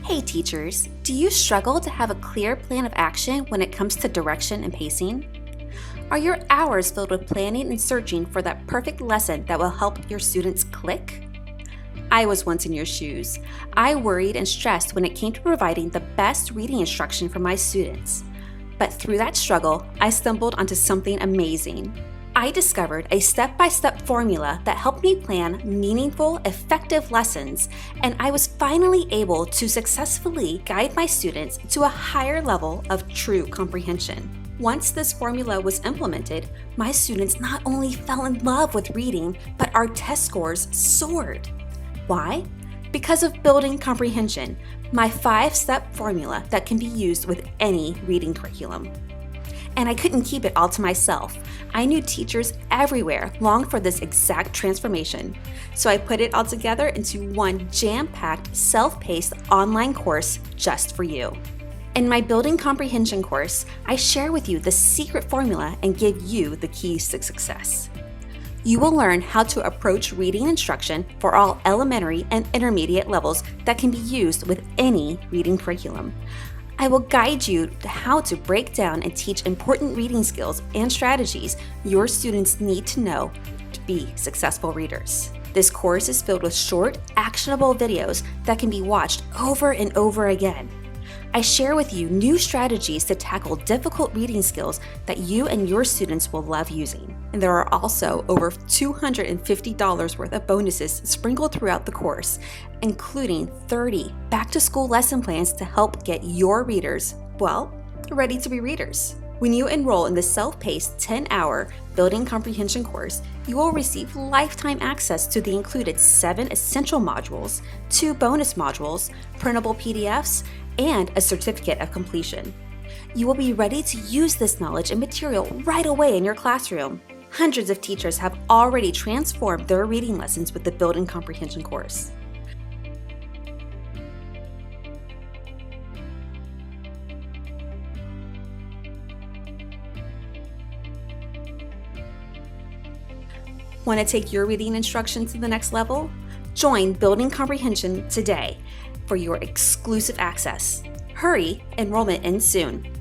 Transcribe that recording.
Hey teachers, do you struggle to have a clear plan of action when it comes to direction and pacing? Are your hours filled with planning and searching for that perfect lesson that will help your students click? I was once in your shoes. I worried and stressed when it came to providing the best reading instruction for my students. But through that struggle, I stumbled onto something amazing. I discovered a step-by-step formula that helped me plan meaningful, effective lessons, and I was finally able to successfully guide my students to a higher level of true comprehension. Once this formula was implemented, my students not only fell in love with reading, but our test scores soared. Why? Because of Building Comprehension, my 5-step formula that can be used with any reading curriculum. And I couldn't keep it all to myself. I knew teachers everywhere longed for this exact transformation. So I put it all together into one jam-packed, self-paced online course just for you. In my Building Comprehension course, I share with you the secret formula and give you the keys to success. You will learn how to approach reading instruction for all elementary and intermediate levels that can be used with any reading curriculum. I will guide you to how to break down and teach important reading skills and strategies your students need to know to be successful readers. This course is filled with short, actionable videos that can be watched over and over again. I share with you new strategies to tackle difficult reading skills that you and your students will love using. And there are also over $250 worth of bonuses sprinkled throughout the course, including 30 back-to-school lesson plans to help get your readers, ready to be readers. When you enroll in the self-paced 10-hour Building Comprehension course, you will receive lifetime access to the included 7 essential modules, 2 bonus modules, printable PDFs, and a certificate of completion. You will be ready to use this knowledge and material right away in your classroom. Hundreds of teachers have already transformed their reading lessons with the Building Comprehension course. Want to take your reading instruction to the next level? Join Building Comprehension today for your exclusive access. Hurry, enrollment ends soon.